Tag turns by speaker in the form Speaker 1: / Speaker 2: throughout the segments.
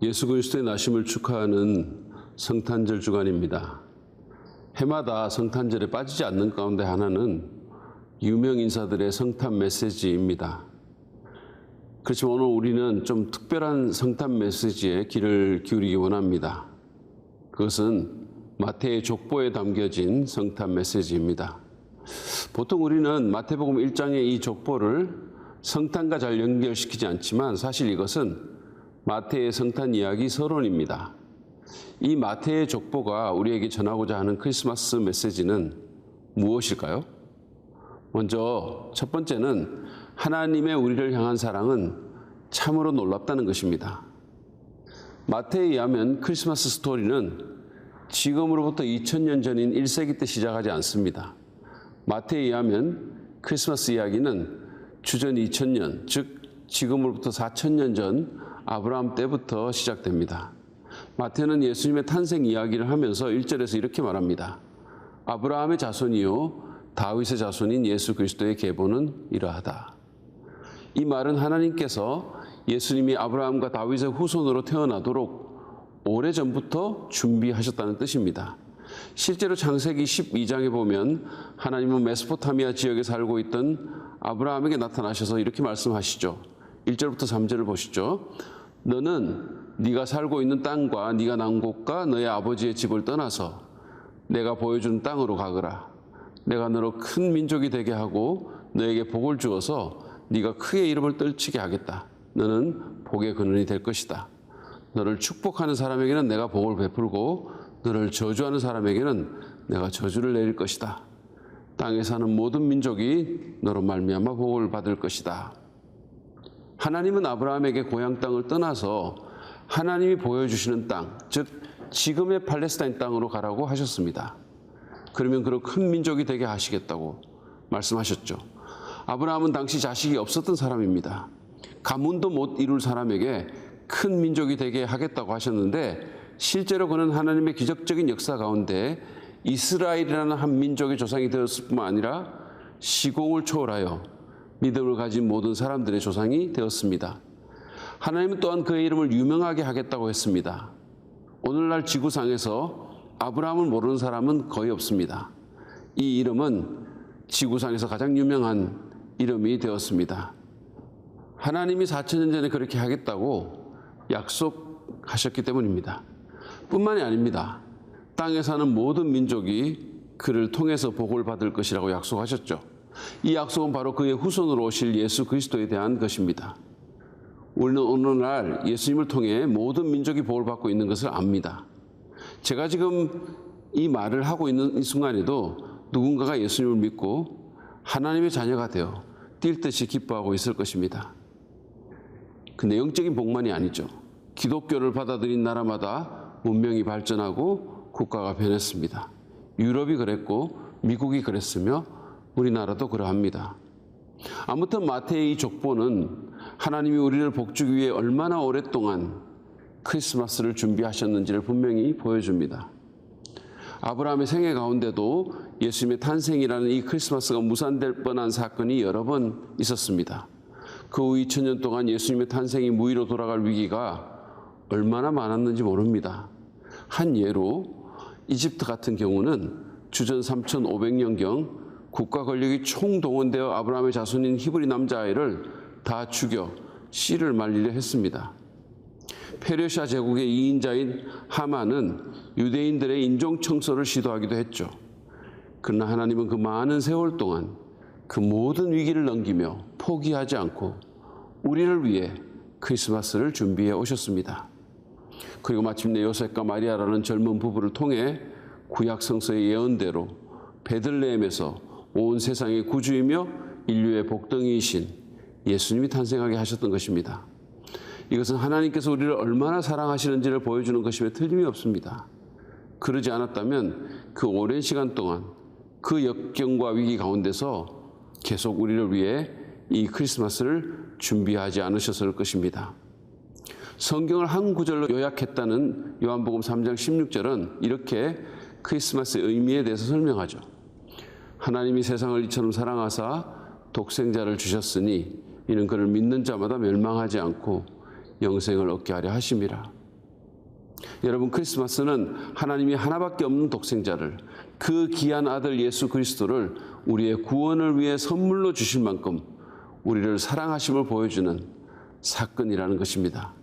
Speaker 1: 예수 그리스도의 나심을 축하하는 성탄절 주간입니다. 해마다 성탄절에 빠지지 않는 가운데 하나는 유명 인사들의 성탄 메시지입니다. 그렇지만 오늘 우리는 좀 특별한 성탄 메시지에 귀를 기울이기 원합니다. 그것은 마태의 족보에 담겨진 성탄 메시지입니다. 보통 우리는 마태복음 1장의 이 족보를 성탄과 잘 연결시키지 않지만 사실 이것은 마태의 성탄 이야기 서론입니다. 이 마태의 족보가 우리에게 전하고자 하는 크리스마스 메시지는 무엇일까요? 먼저 첫 번째는 하나님의 우리를 향한 사랑은 참으로 놀랍다는 것입니다. 마태에 의하면 크리스마스 스토리는 지금으로부터 2000년 전인 1세기 때 시작하지 않습니다. 마태에 의하면 크리스마스 이야기는 주전 2000년, 즉 지금으로부터 4000년 전 아브라함 때부터 시작됩니다. 마태는 예수님의 탄생 이야기를 하면서 1절에서 이렇게 말합니다. 아브라함의 자손이요 다윗의 자손인 예수 그리스도의 계보는 이러하다. 이 말은 하나님께서 예수님이 아브라함과 다윗의 후손으로 태어나도록 오래전부터 준비하셨다는 뜻입니다. 실제로 창세기 12장에 보면 하나님은 메소포타미아 지역에 살고 있던 아브라함에게 나타나셔서 이렇게 말씀하시죠. 1절부터 3절을 보시죠. 너는 네가 살고 있는 땅과 네가 난 곳과 너의 아버지의 집을 떠나서 내가 보여준 땅으로 가거라. 내가 너로 큰 민족이 되게 하고 너에게 복을 주어서 네가 크게 이름을 떨치게 하겠다. 너는 복의 근원이 될 것이다. 너를 축복하는 사람에게는 내가 복을 베풀고 너를 저주하는 사람에게는 내가 저주를 내릴 것이다. 땅에 사는 모든 민족이 너로 말미암아 복을 받을 것이다. 하나님은 아브라함에게 고향 땅을 떠나서 하나님이 보여주시는 땅, 즉 지금의 팔레스타인 땅으로 가라고 하셨습니다. 그러면 그런 큰 민족이 되게 하시겠다고 말씀하셨죠. 아브라함은 당시 자식이 없었던 사람입니다. 가문도 못 이룰 사람에게 큰 민족이 되게 하겠다고 하셨는데 실제로 그는 하나님의 기적적인 역사 가운데 이스라엘이라는 한 민족의 조상이 되었을 뿐만 아니라 시공을 초월하여 믿음을 가진 모든 사람들의 조상이 되었습니다. 하나님은 또한 그의 이름을 유명하게 하겠다고 했습니다. 오늘날 지구상에서 아브라함을 모르는 사람은 거의 없습니다. 이 이름은 지구상에서 가장 유명한 이름이 되었습니다. 하나님이 4000년 전에 그렇게 하겠다고 약속하셨기 때문입니다. 뿐만이 아닙니다. 땅에 사는 모든 민족이 그를 통해서 복을 받을 것이라고 약속하셨죠. 이 약속은 바로 그의 후손으로 오실 예수 그리스도에 대한 것입니다. 우리는 오늘날 예수님을 통해 모든 민족이 복을 받고 있는 것을 압니다. 제가 지금 이 말을 하고 있는 이 순간에도 누군가가 예수님을 믿고 하나님의 자녀가 되어 뛸 듯이 기뻐하고 있을 것입니다. 근데 영적인 복만이 아니죠. 기독교를 받아들인 나라마다 문명이 발전하고 국가가 변했습니다. 유럽이 그랬고 미국이 그랬으며 우리나라도 그러합니다. 아무튼 마태의 이 족보는 하나님이 우리를 복주기 위해 얼마나 오랫동안 크리스마스를 준비하셨는지를 분명히 보여줍니다. 아브라함의 생애 가운데도 예수님의 탄생이라는 이 크리스마스가 무산될 뻔한 사건이 여러 번 있었습니다. 그 후 2000년 동안 예수님의 탄생이 무의로 돌아갈 위기가 얼마나 많았는지 모릅니다. 한 예로 이집트 같은 경우는 주전 3500년경 국가 권력이 총동원되어 아브라함의 자손인 히브리 남자아이를 다 죽여 씨를 말리려 했습니다. 페르시아 제국의 2인자인 하만은 유대인들의 인종 청소를 시도하기도 했죠. 그러나 하나님은 그 많은 세월 동안 그 모든 위기를 넘기며 포기하지 않고 우리를 위해 크리스마스를 준비해 오셨습니다. 그리고 마침내 요셉과 마리아라는 젊은 부부를 통해 구약 성서의 예언대로 베들레헴에서 온 세상의 구주이며 인류의 복덩이이신 예수님이 탄생하게 하셨던 것입니다. 이것은 하나님께서 우리를 얼마나 사랑하시는지를 보여주는 것임에 틀림이 없습니다. 그러지 않았다면 그 오랜 시간 동안 그 역경과 위기 가운데서 계속 우리를 위해 이 크리스마스를 준비하지 않으셨을 것입니다. 성경을 한 구절로 요약했다는 요한복음 3장 16절은 이렇게 크리스마스의 의미에 대해서 설명하죠. 하나님이 세상을 이처럼 사랑하사 독생자를 주셨으니 이는 그를 믿는 자마다 멸망하지 않고 영생을 얻게 하려 하심이라. 여러분, 크리스마스는 하나님이 하나밖에 없는 독생자를, 그 귀한 아들 예수 그리스도를 우리의 구원을 위해 선물로 주실 만큼 우리를 사랑하심을 보여주는 사건이라는 것입니다.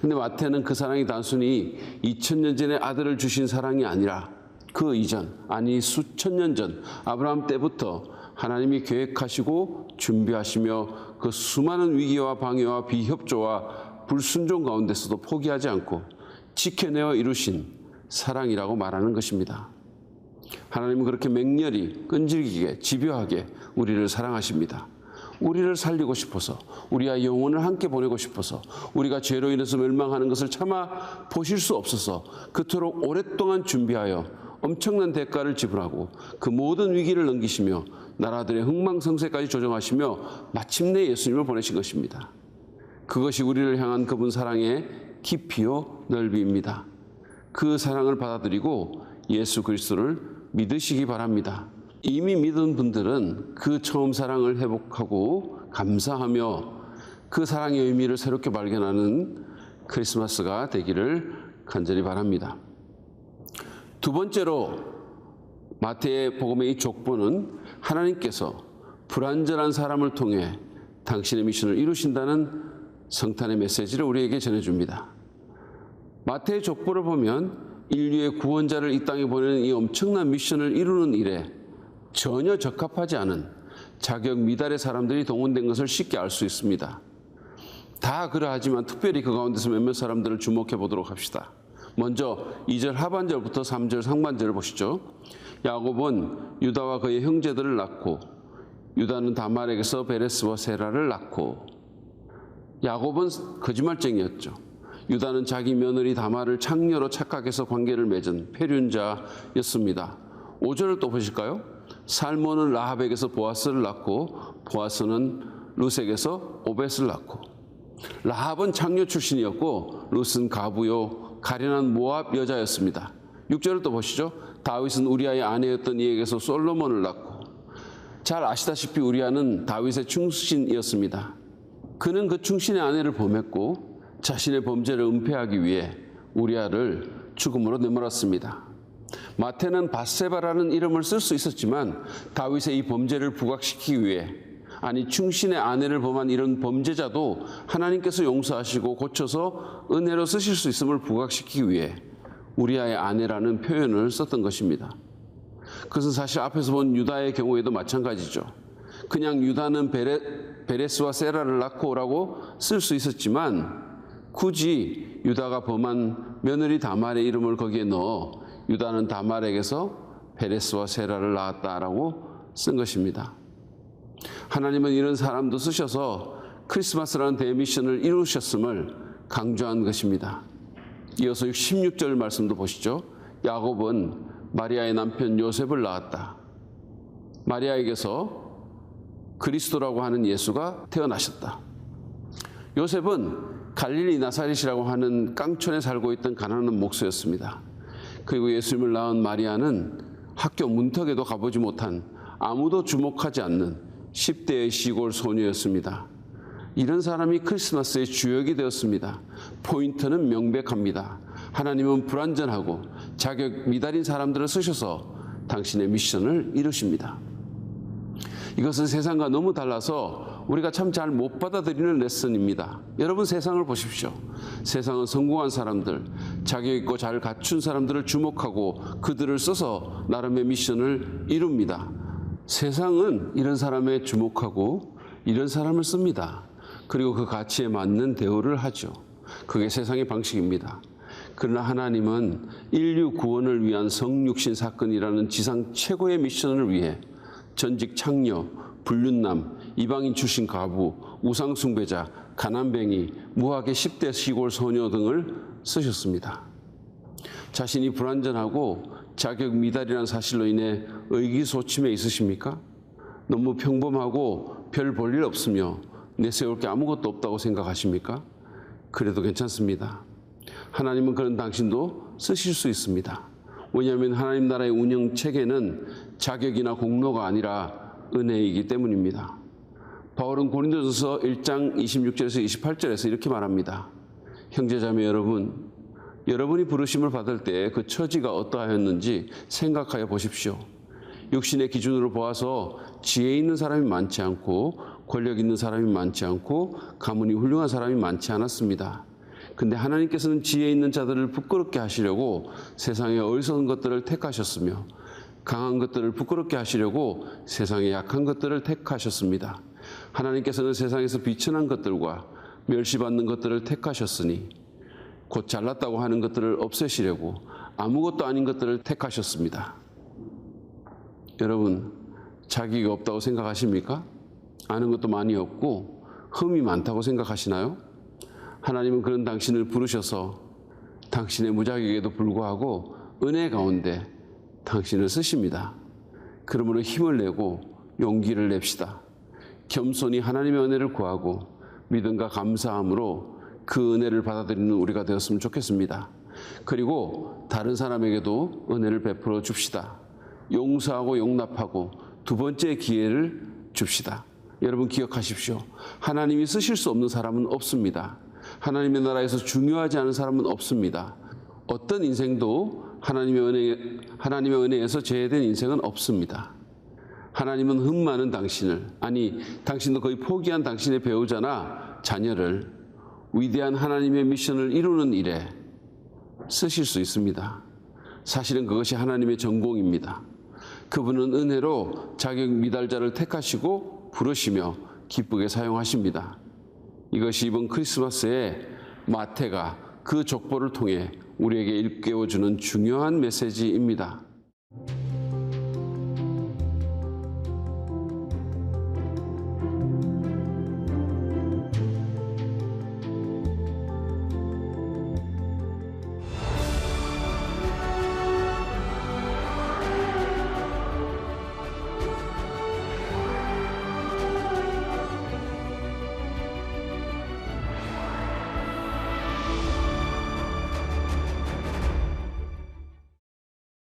Speaker 1: 근데 마태는 그 사랑이 단순히 2000년 전에 아들을 주신 사랑이 아니라 그 이전, 아니 수천 년 전 아브라함 때부터 하나님이 계획하시고 준비하시며 그 수많은 위기와 방해와 비협조와 불순종 가운데서도 포기하지 않고 지켜내어 이루신 사랑이라고 말하는 것입니다. 하나님은 그렇게 맹렬히, 끈질기게, 집요하게 우리를 사랑하십니다. 우리를 살리고 싶어서, 우리와 영혼을 함께 보내고 싶어서, 우리가 죄로 인해서 멸망하는 것을 차마 보실 수 없어서 그토록 오랫동안 준비하여 엄청난 대가를 지불하고 그 모든 위기를 넘기시며 나라들의 흥망성쇠까지 조정하시며 마침내 예수님을 보내신 것입니다. 그것이 우리를 향한 그분 사랑의 깊이요 넓이입니다. 그 사랑을 받아들이고 예수 그리스도를 믿으시기 바랍니다. 이미 믿은 분들은 그 처음 사랑을 회복하고 감사하며 그 사랑의 의미를 새롭게 발견하는 크리스마스가 되기를 간절히 바랍니다. 두 번째로 마태의 복음의 이 족보는 하나님께서 불완전한 사람을 통해 당신의 미션을 이루신다는 성탄의 메시지를 우리에게 전해줍니다. 마태의 족보를 보면 인류의 구원자를 이 땅에 보내는 이 엄청난 미션을 이루는 일에 전혀 적합하지 않은 자격 미달의 사람들이 동원된 것을 쉽게 알 수 있습니다. 다 그러하지만 특별히 그 가운데서 몇몇 사람들을 주목해 보도록 합시다. 먼저 2절 하반절부터 3절 상반절을 보시죠. 야곱은 유다와 그의 형제들을 낳고 유다는 다말에게서 베레스와 세라를 낳고. 야곱은 거짓말쟁이였죠. 유다는 자기 며느리 다말을 창녀로 착각해서 관계를 맺은 폐륜자였습니다. 5절을 또 보실까요? 살몬은 라합에게서 보아스를 낳고 보아스는 룻에게서 오벳을 낳고. 라합은 창녀 출신이었고 룻은 가부요 가련한 모압 여자였습니다. 6절을 또 보시죠. 다윗은 우리아의 아내였던 이에게서 솔로몬을 낳고. 잘 아시다시피 우리아는 다윗의 충신이었습니다. 그는 그 충신의 아내를 범했고 자신의 범죄를 은폐하기 위해 우리아를 죽음으로 내몰았습니다. 마태는 밧세바라는 이름을 쓸 수 있었지만 다윗의 이 범죄를 부각시키기 위해, 아니 충신의 아내를 범한 이런 범죄자도 하나님께서 용서하시고 고쳐서 은혜로 쓰실 수 있음을 부각시키기 위해 우리아의 아내라는 표현을 썼던 것입니다. 그것은 사실 앞에서 본 유다의 경우에도 마찬가지죠. 그냥 유다는 베레스와 세라를 낳고라고 쓸 수 있었지만 굳이 유다가 범한 며느리 다말의 이름을 거기에 넣어 유다는 다말에게서 베레스와 세라를 낳았다라고 쓴 것입니다. 하나님은 이런 사람도 쓰셔서 크리스마스라는 대미션을 이루셨음을 강조한 것입니다. 이어서 16절 말씀도 보시죠. 야곱은 마리아의 남편 요셉을 낳았다. 마리아에게서 그리스도라고 하는 예수가 태어나셨다. 요셉은 갈릴리 나사렛이라고 하는 깡촌에 살고 있던 가난한 목수였습니다. 그리고 예수님을 낳은 마리아는 학교 문턱에도 가보지 못한, 아무도 주목하지 않는 10대의 시골 소녀였습니다. 이런 사람이 크리스마스의 주역이 되었습니다. 포인트는 명백합니다. 하나님은 불완전하고 자격 미달인 사람들을 쓰셔서 당신의 미션을 이루십니다. 이것은 세상과 너무 달라서 우리가 참 잘 못 받아들이는 레슨입니다. 여러분, 세상을 보십시오. 세상은 성공한 사람들, 자격 있고 잘 갖춘 사람들을 주목하고 그들을 써서 나름의 미션을 이룹니다. 세상은 이런 사람에 주목하고 이런 사람을 씁니다. 그리고 그 가치에 맞는 대우를 하죠. 그게 세상의 방식입니다. 그러나 하나님은 인류 구원을 위한 성육신 사건이라는 지상 최고의 미션을 위해 전직 창녀, 불륜남, 이방인 출신 가부, 우상숭배자, 가난뱅이, 무학의 10대 시골 소녀 등을 쓰셨습니다. 자신이 불완전하고 자격 미달이라는 사실로 인해 의기소침해 있으십니까? 너무 평범하고 별 볼 일 없으며 내세울 게 아무것도 없다고 생각하십니까? 그래도 괜찮습니다. 하나님은 그런 당신도 쓰실 수 있습니다. 왜냐하면 하나님 나라의 운영 체계는 자격이나 공로가 아니라 은혜이기 때문입니다. 바울은 고린도전서 1장 26절에서 28절에서 이렇게 말합니다. 형제자매 여러분, 여러분이 부르심을 받을 때 그 처지가 어떠하였는지 생각하여 보십시오. 육신의 기준으로 보아서 지혜 있는 사람이 많지 않고 권력 있는 사람이 많지 않고 가문이 훌륭한 사람이 많지 않았습니다. 근데 하나님께서는 지혜 있는 자들을 부끄럽게 하시려고 세상의 어리석은 것들을 택하셨으며 강한 것들을 부끄럽게 하시려고 세상의 약한 것들을 택하셨습니다. 하나님께서는 세상에서 비천한 것들과 멸시받는 것들을 택하셨으니 곧 잘났다고 하는 것들을 없애시려고 아무것도 아닌 것들을 택하셨습니다. 여러분, 자기가 없다고 생각하십니까? 아는 것도 많이 없고 흠이 많다고 생각하시나요? 하나님은 그런 당신을 부르셔서 당신의 무자격에도 불구하고 은혜 가운데 당신을 쓰십니다. 그러므로 힘을 내고 용기를 냅시다. 겸손히 하나님의 은혜를 구하고 믿음과 감사함으로 그 은혜를 받아들이는 우리가 되었으면 좋겠습니다. 그리고 다른 사람에게도 은혜를 베풀어 줍시다. 용서하고 용납하고 두 번째 기회를 줍시다. 여러분 기억하십시오. 하나님이 쓰실 수 없는 사람은 없습니다. 하나님의 나라에서 중요하지 않은 사람은 없습니다. 어떤 인생도 하나님의 은혜에서 제외된 인생은 없습니다. 하나님은 흠 많은 당신을, 아니 당신도 거의 포기한 당신의 배우자나 자녀를 위대한 하나님의 미션을 이루는 일에 쓰실 수 있습니다. 사실은 그것이 하나님의 전공입니다. 그분은 은혜로 자격 미달자를 택하시고 부르시며 기쁘게 사용하십니다. 이것이 이번 크리스마스에 마태가 그 족보를 통해 우리에게 일깨워주는 중요한 메시지입니다.